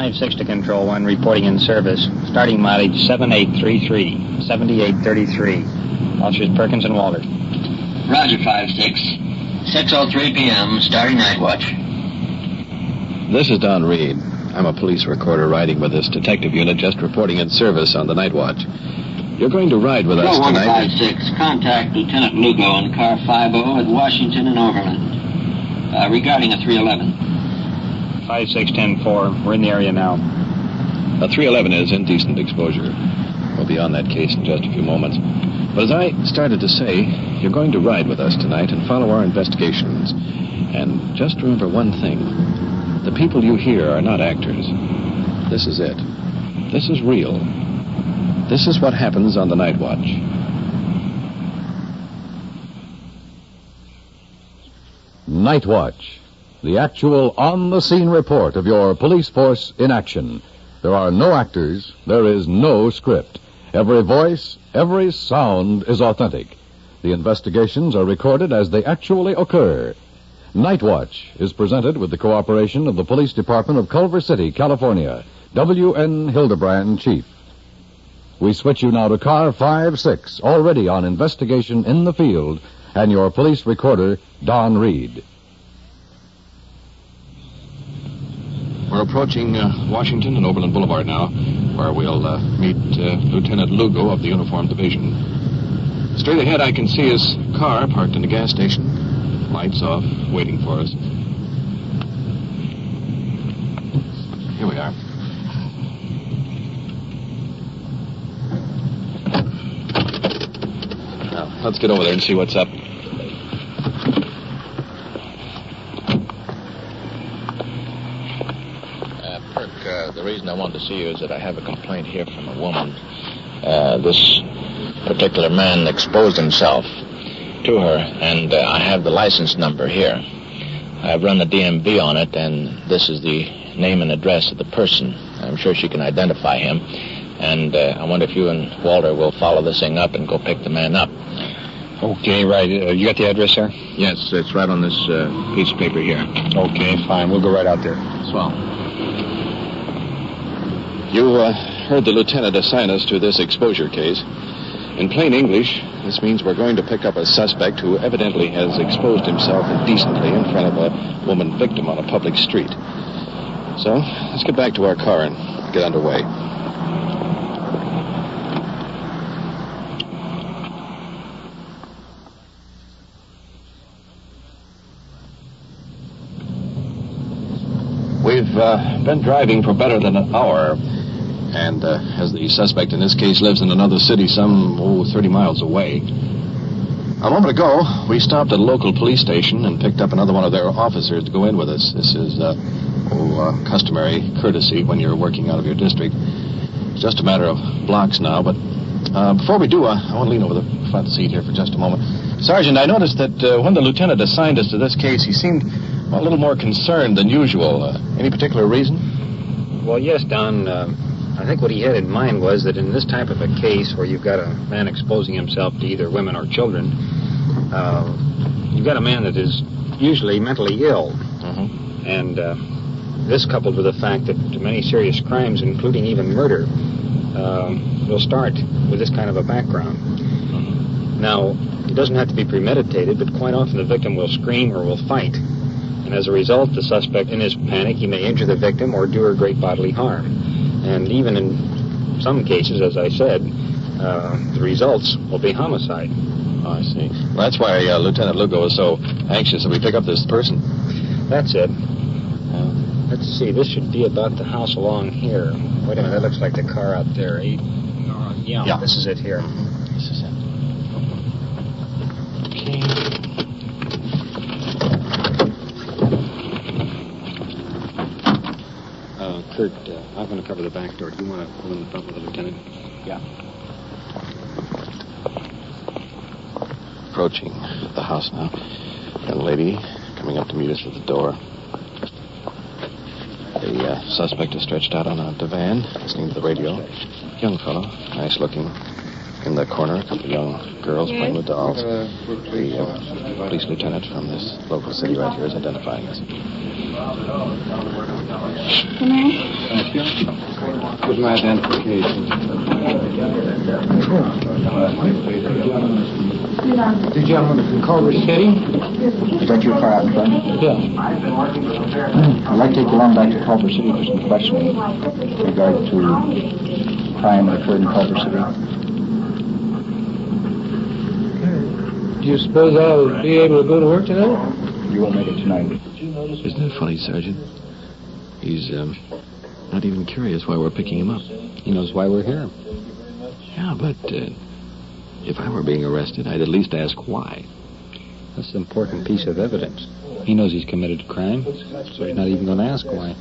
5-6 to Control 1, reporting in service. Starting mileage 7833, 7833. Officers Perkins and Walter. Roger, 5-6. 6:03 p.m., starting night watch. This is Donn Reed. I'm a police recorder riding with this detective unit just reporting in service on the night watch. You're going to ride with us tonight. 5-6. Contact Lieutenant Lugo on car 50 at Washington and Overland. Regarding a 311. 5-6-10-4. We're in the area now. A 311 is indecent exposure. We'll be on that case in just a few moments. But as I started to say, you're going to ride with us tonight and follow our investigations. And just remember one thing. The people you hear are not actors. This is it. This is real. This is what happens on the night watch. Night Watch, the actual on-the-scene report of your police force in action. There are no actors. There is no script. Every voice, every sound is authentic. The investigations are recorded as they actually occur. Night Watch is presented with the cooperation of the Police Department of Culver City, California. W.N. Hidebrande, Chief. We switch you now to car 5-6, already on investigation in the field, and your police recorder, Donn Reed. We're approaching Washington and Overland Boulevard now, where we'll meet Lieutenant Lugo of the Uniform Division. Straight ahead I can see his car parked in the gas station. Lights off, waiting for us. Here we are. Now, let's get over there and see what's up. Perk, the reason I wanted to see you is that I have a complaint here from a woman. This particular man exposed himself to her, and I have the license number here. I've run the DMV on it, and this is the name and address of the person. I'm sure she can identify him, and I wonder if you and Walter will follow this thing up and go pick the man up. Okay, right. You got the address, sir? Yes, it's right on this piece of paper here. Okay, fine. We'll go right out there. Swell. You heard the lieutenant assign us to this exposure case. In plain English, this means we're going to pick up a suspect who evidently has exposed himself indecently in front of a woman victim on a public street. So, let's get back to our car and get underway. We've been driving for better than an hour. And as the suspect in this case lives in another city some 30 miles away. A moment ago, we stopped at a local police station and picked up another one of their officers to go in with us. This is customary courtesy when you're working out of your district. It's just a matter of blocks now, but before we do, I want to lean over the front seat here for just a moment. Sergeant, I noticed that when the lieutenant assigned us to this case, he seemed a little more concerned than usual. Any particular reason? Well, yes, Don. I think what he had in mind was that in this type of a case where you've got a man exposing himself to either women or children, you've got a man that is usually mentally ill. Mm-hmm. And this coupled with the fact that many serious crimes, including even murder, will start with this kind of a background. Mm-hmm. Now, it doesn't have to be premeditated, but quite often the victim will scream or will fight. And as a result, the suspect, in his panic, he may injure the victim or do her great bodily harm. And even in some cases, as I said, the results will be homicide. Oh, I see. Well, that's why Lieutenant Lugo is so anxious that we pick up this person. That's it. Let's see, this should be about the house along here. Wait a minute, that looks like the car out there. Yeah, this is it here. This is it. Okay. Kurt, I'm going to cover the back door. Do you want to pull in the front with the lieutenant? Yeah. Approaching the house now. Young lady coming up to meet us at the door. The suspect is stretched out on a divan, listening to the radio. Young fellow, nice looking. In the corner, a couple of young girls playing with dolls. The police lieutenant from this local city right here is identifying us. Thank you. With my identification. The gentleman from Culver City? Is that your car out front? Yeah. I'd like to take you along back to Culver City for some questioning with regard to crime that occurred in Culver City. Do you suppose I'll be able to go to work tonight? You won't make it tonight. Isn't it funny, Sergeant? He's not even curious why we're picking him up. He knows why we're here. Yeah, but if I were being arrested, I'd at least ask why. That's an important piece of evidence. He knows he's committed a crime, so he's not even going to ask why.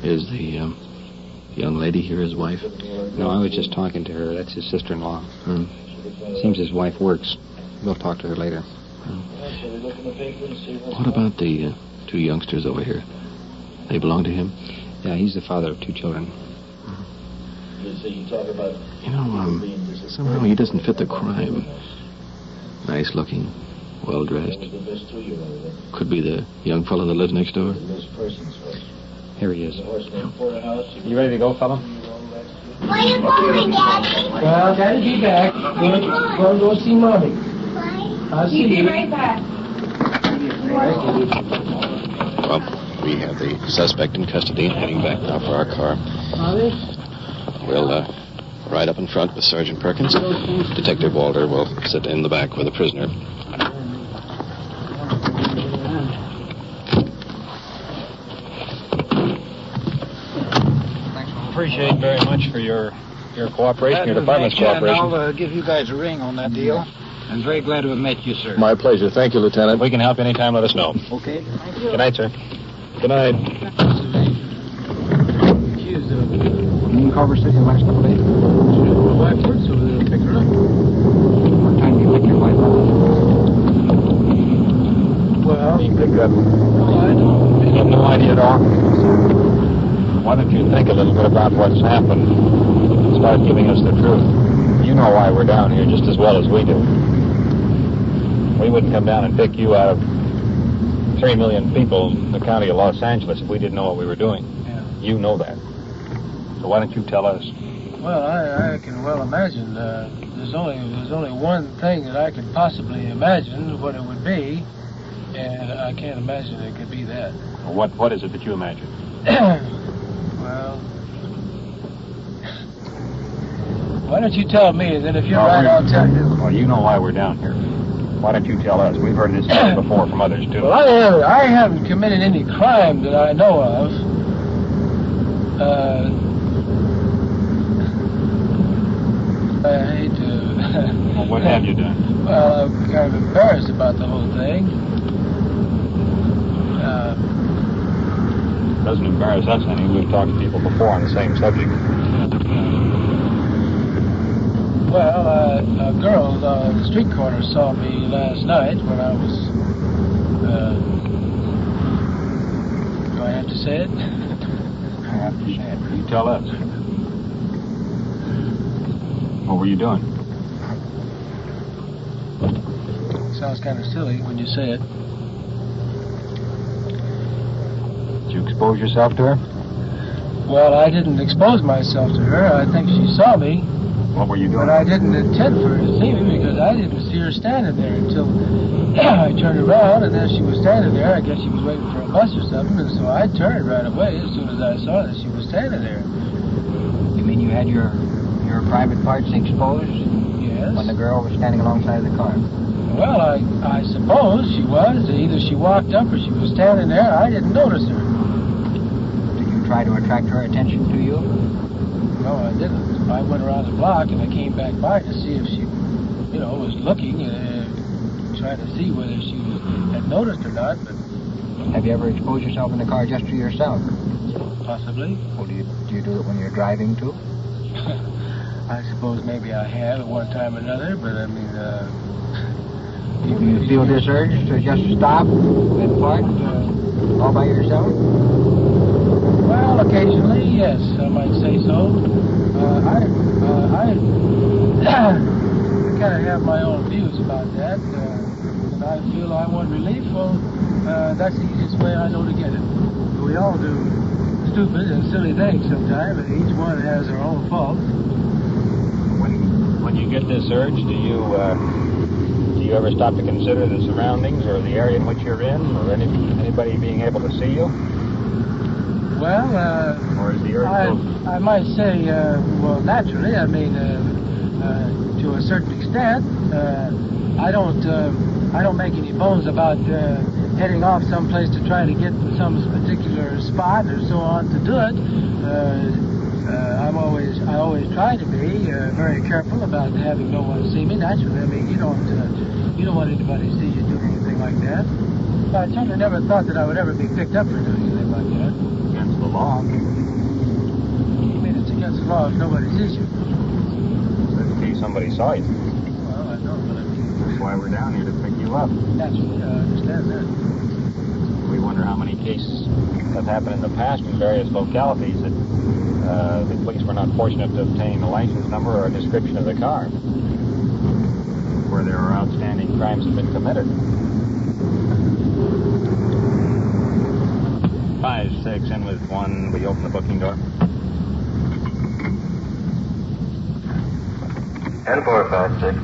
Is the young lady here his wife? No, I was just talking to her. That's his sister-in-law. Seems his wife works. We'll talk to her later. What about the two youngsters over here? They belong to him? Yeah, he's the father of two children. You know, somehow he doesn't fit the crime. Nice looking, well dressed. Could be the young fellow that lives next door. Here he is. You ready to go, fella? Where are you going, Daddy? Well, Daddy, be back. We'll go see Mommy. I'll see you. Be right back. Well, we have the suspect in custody and heading back now for our car. Mommy? We'll ride up in front with Sergeant Perkins. Detective Walter will sit in the back with the prisoner. Appreciate very much for your cooperation, your department's cooperation. I'll give you guys a ring on that deal. I'm very glad to have met you, sir. My pleasure. Thank you, Lieutenant. If we can help anytime, let us know. Okay. Thank you. Good night, sir. Good night. She's You in Culver City the last couple of days? my wife works over there. Pick her up. What time do you pick your wife up? Well, You pick up. I don't. You have no idea at all. Why don't you think a little bit about what's happened and start giving us the truth? You know why we're down here just as well as we do. We wouldn't come down and pick you out of 3 million people in the county of Los Angeles if we didn't know what we were doing. Yeah. You know that. So why don't you tell us? Well, I can well imagine. There's only one thing that I could possibly imagine what it would be, and I can't imagine it could be that. What is it that you imagine? Well, why don't you tell me, and then if you're right, I'll tell you. Well, you know why we're down here. Why don't you tell us? We've heard this story before from others, too. Well, I haven't committed any crime that I know of. I hate to... Well, what have you done? Well, I'm kind of embarrassed about the whole thing. It doesn't embarrass us any. We've talked to people before on the same subject. Well, a girl on the street corner saw me last night when I was... do I have to say it? I have to say it. You tell us. What were you doing? Sounds kind of silly when you say it. Did you expose yourself to her? Well, I didn't expose myself to her. I think she saw me. What were you doing? But I didn't intend for her to see me because I didn't see her standing there until I turned around, and there she was standing there. I guess she was waiting for a bus or something, and so I turned right away as soon as I saw that she was standing there. You mean you had your private parts exposed? Yes. When the girl was standing alongside the car? Well, I suppose she was. Either she walked up or she was standing there. I didn't notice her. Did you try to attract her attention to you? No, I didn't. I went around the block and I came back by to see if she, was looking, trying to see whether she had noticed or not, but... Have you ever exposed yourself in the car just to yourself? Possibly. Or do you do it when you're driving, too? I suppose maybe I have at one time or another, but I mean, Do you feel this urge to just stop and park all by yourself? Well, occasionally, yes, I might say so. I kind of have my own views about that, and I feel I want relief. Well, that's the easiest way I know to get it. We all do stupid and silly things sometimes, and each one has their own fault. When you get this urge, do you ever stop to consider the surroundings or the area in which you're in, or anybody being able to see you? Well, or is the urge I might say, well, naturally, I mean, to a certain extent, I don't make any bones about heading off someplace to try to get to some particular spot or so on to do it. I always try to be very careful about having no one see me. Naturally, I mean, you don't want anybody to see you do anything like that. But I certainly never thought that I would ever be picked up for doing anything like that. Against the law. I mean, it's against the law if nobody sees you. In case somebody saw you. Well, I know, but I mean... That's why we're down here, to pick you up. Naturally, I understand that. We wonder how many cases have happened in the past in various localities that the police were not fortunate to obtain a license number or a description of the car, where there are outstanding crimes have been committed. 5-6 in with 1. We open the booking door. And 4-5-6.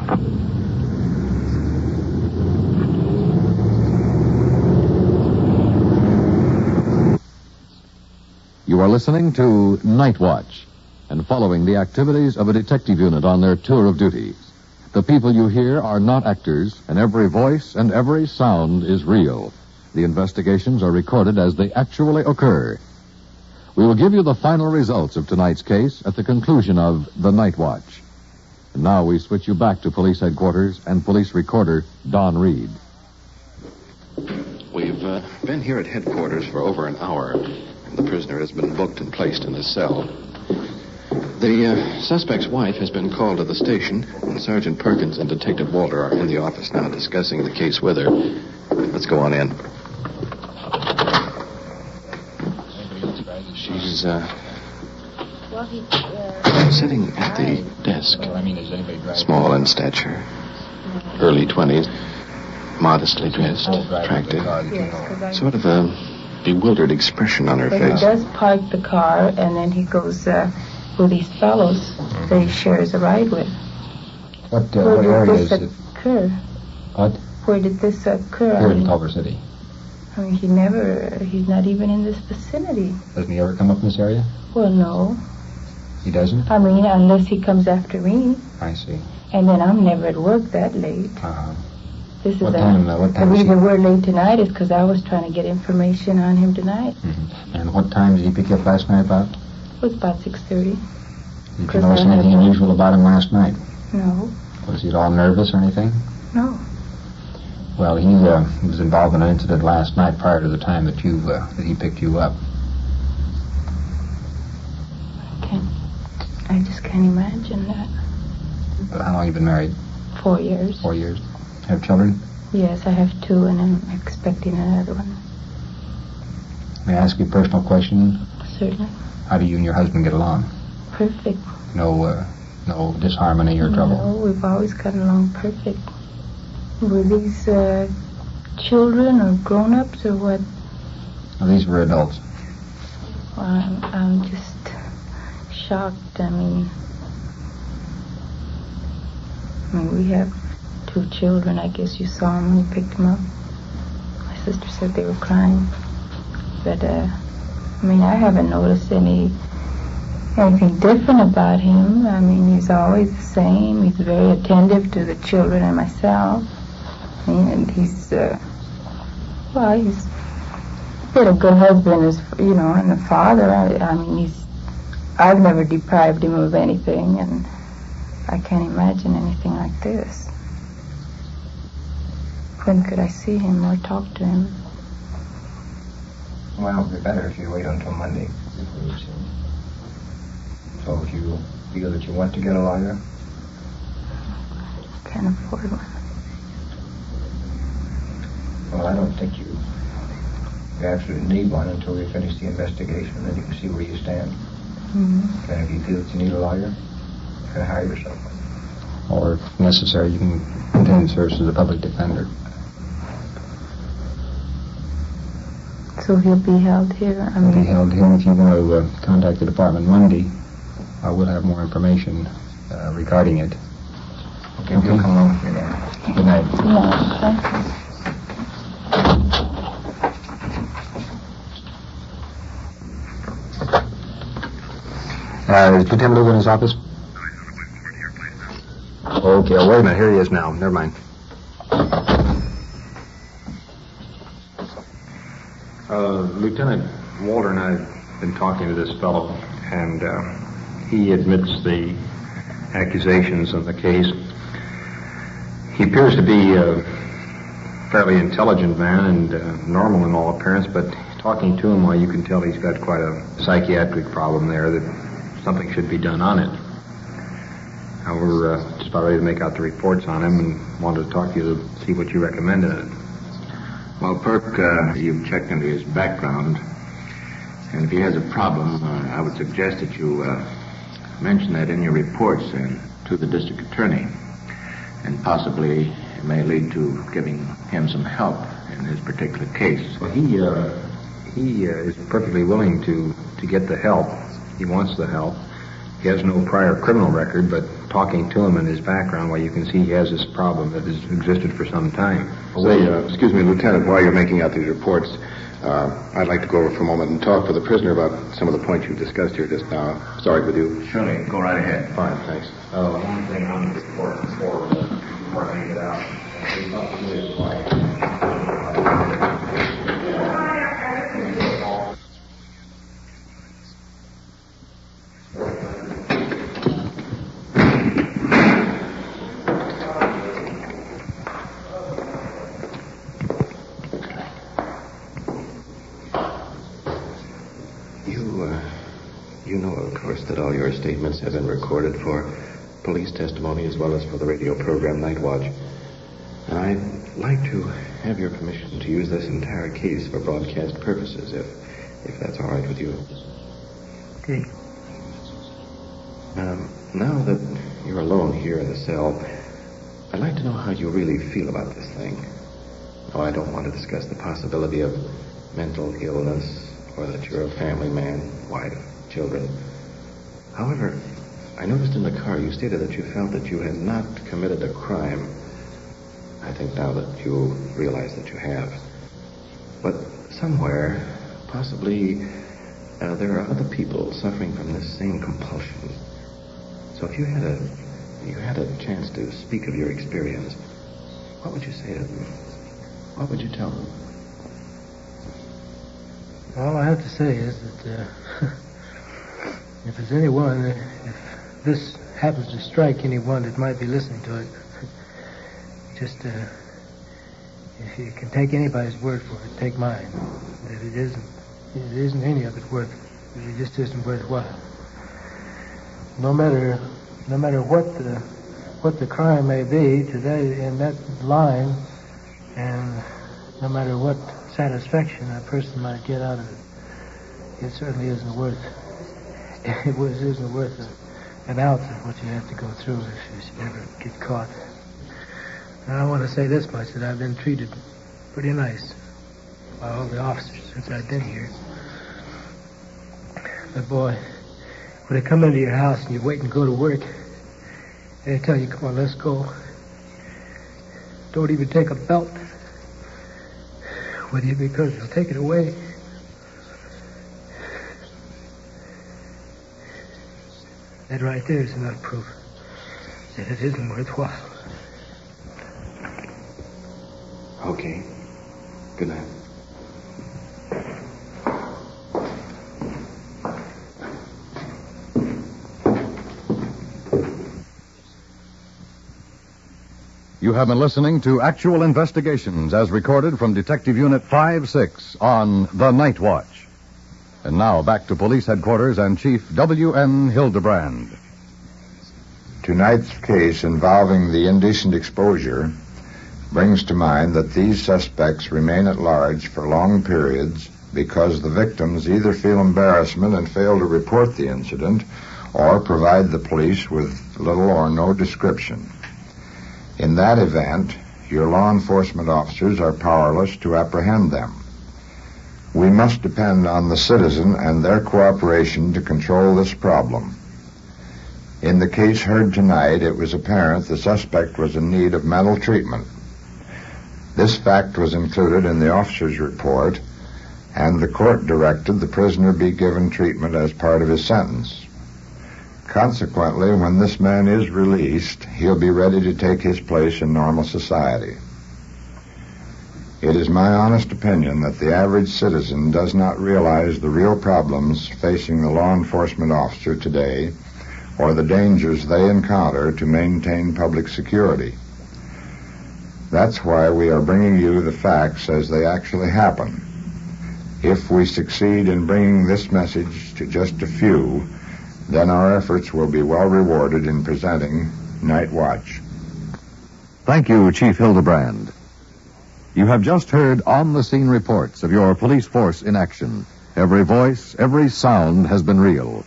You are listening to Nightwatch and following the activities of a detective unit on their tour of duty. The people you hear are not actors, and every voice and every sound is real. The investigations are recorded as they actually occur. We will give you the final results of tonight's case at the conclusion of the Nightwatch. And now we switch you back to police headquarters and police recorder Donn Reed. We've been here at headquarters for over an hour, and the prisoner has been booked and placed in his cell. The suspect's wife has been called to the station, and Sergeant Perkins and Detective Walter are in the office now discussing the case with her. Let's go on in. She's sitting at the desk, small in stature, early 20s, modestly dressed, attractive, sort of a bewildered expression on her face. He does park the car, and then he goes with these fellows that he shares a ride with. What area is it? Occur? What? Where did this occur? Here in Culver City. I mean, he's not even in this vicinity. Doesn't he ever come up in this area? Well, no. He doesn't? I mean, unless he comes after me. I see. And then I'm never at work that late. This is what time the reason we're late tonight is because I was trying to get information on him tonight. Mm-hmm. And what time did he pick you up last night about? It was about 6:30. Did you notice anything unusual about him last night? No. Was he at all nervous or anything? No. Well, he was involved in an incident last night prior to the time that he picked you up. I just can't imagine that. How long have you been married? 4 years. 4 years. Have children? Yes, I have 2, and I'm expecting another one. May I ask you a personal question? Certainly. How do you and your husband get along? Perfect. No disharmony or trouble? No, we've always gotten along perfect. Were these children or grown-ups or what? Well, these were adults. Well, I'm just shocked. I mean, we have 2 children. I guess you saw them when you picked them up. My sister said they were crying. But, I haven't noticed anything different about him. I mean, he's always the same. He's very attentive to the children and myself. And he's been a good husband, and a father. I've never deprived him of anything, and I can't imagine anything like this. When could I see him or talk to him? Well, it would be better if you wait until Monday before you see him. So if you feel that you want to get a lawyer? Can't afford one. Well, I don't think you absolutely need one until we finish the investigation, and then you can see where you stand. Mm-hmm. Okay, if you feel that you need a lawyer, you can hire yourself one. Or, if necessary, you can continue to serve as a public defender. So he'll be held here? He'll be held here. If you want to contact the department Monday, we'll have more information regarding it. Okay, you'll come along with me then. Good night. Yeah, thank you. Is Lieutenant Lugo in his office? Okay, wait a minute. Here he is now. Never mind. Lieutenant Walter and I have been talking to this fellow, and he admits the accusations in the case. He appears to be a fairly intelligent man and normal in all appearance, but talking to him, well, you can tell he's got quite a psychiatric problem there, that something should be done on it. Now, we're just about ready to make out the reports on him and wanted to talk to you to see what you recommend in it. Well, Perk, you've checked into his background, and if he has a problem, I would suggest that you mention that in your reports and to the district attorney, and possibly it may lead to giving him some help in his particular case. Well, he is perfectly willing to get the help. He wants the help. He has no prior criminal record, but talking to him and his background, well, you can see he has this problem that has existed for some time. Excuse me, Lieutenant, while you're making out these reports, I'd like to go over for a moment and talk with the prisoner about some of the points you've discussed here just now. Sorry with you. Surely, go right ahead. Fine, thanks. One thing on the report before I hang it out. You know, of course, that all your statements have been recorded for police testimony as well as for the radio program Nightwatch. And I'd like to have your permission to use this entire case for broadcast purposes, if that's all right with you. Okay. Now that you're alone here in the cell, I'd like to know how you really feel about this thing. Oh, I don't want to discuss the possibility of mental illness or that you're a family man, wife, children. However, I noticed in the car you stated that you felt that you had not committed a crime. I think now that you realize that you have. But somewhere, possibly, there are other people suffering from this same compulsion. So if you had a chance to speak of your experience, what would you say to them? What would you tell them? All I have to say is that if there's anyone, if this happens to strike anyone that might be listening to it, just if you can take anybody's word for it, take mine. That it isn't any of it worth it. It just isn't worthwhile. No matter what the crime may be today in that line, and no matter what satisfaction a person might get out of it, it certainly isn't worth an ounce of what you have to go through if you should ever get caught. Now, I want to say this much, that I've been treated pretty nice by all the officers since I've been here. But boy, when they come into your house and you wait and go to work, they tell you, come on, let's go. Don't even take a belt with you because they'll take it away. That right there is enough proof that it isn't worthwhile. Okay. Good night. You have been listening to Actual Investigations as recorded from Detective Unit 5-6 on The Nightwatch. And now back to Police Headquarters and Chief W.N. Hidebrande. Tonight's case involving the indecent exposure brings to mind that these suspects remain at large for long periods because the victims either feel embarrassment and fail to report the incident or provide the police with little or no description. In that event, your law enforcement officers are powerless to apprehend them. We must depend on the citizen and their cooperation to control this problem. In the case heard tonight, it was apparent the suspect was in need of mental treatment. This fact was included in the officer's report, and the court directed the prisoner be given treatment as part of his sentence. Consequently, when this man is released, he'll be ready to take his place in normal society. It is my honest opinion that the average citizen does not realize the real problems facing the law enforcement officer today or the dangers they encounter to maintain public security. That's why we are bringing you the facts as they actually happen. If we succeed in bringing this message to just a few, then our efforts will be well rewarded in presenting Nightwatch. Thank you, Chief Hidebrande. You have just heard on-the-scene reports of your police force in action. Every voice, every sound has been real.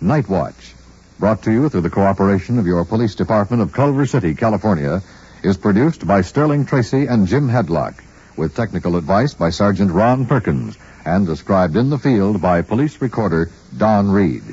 Nightwatch, brought to you through the cooperation of your police department of Culver City, California, is produced by Sterling Tracy and Jim Hadlock, with technical advice by Sergeant Ron Perkins, and described in the field by police recorder Donn Reed.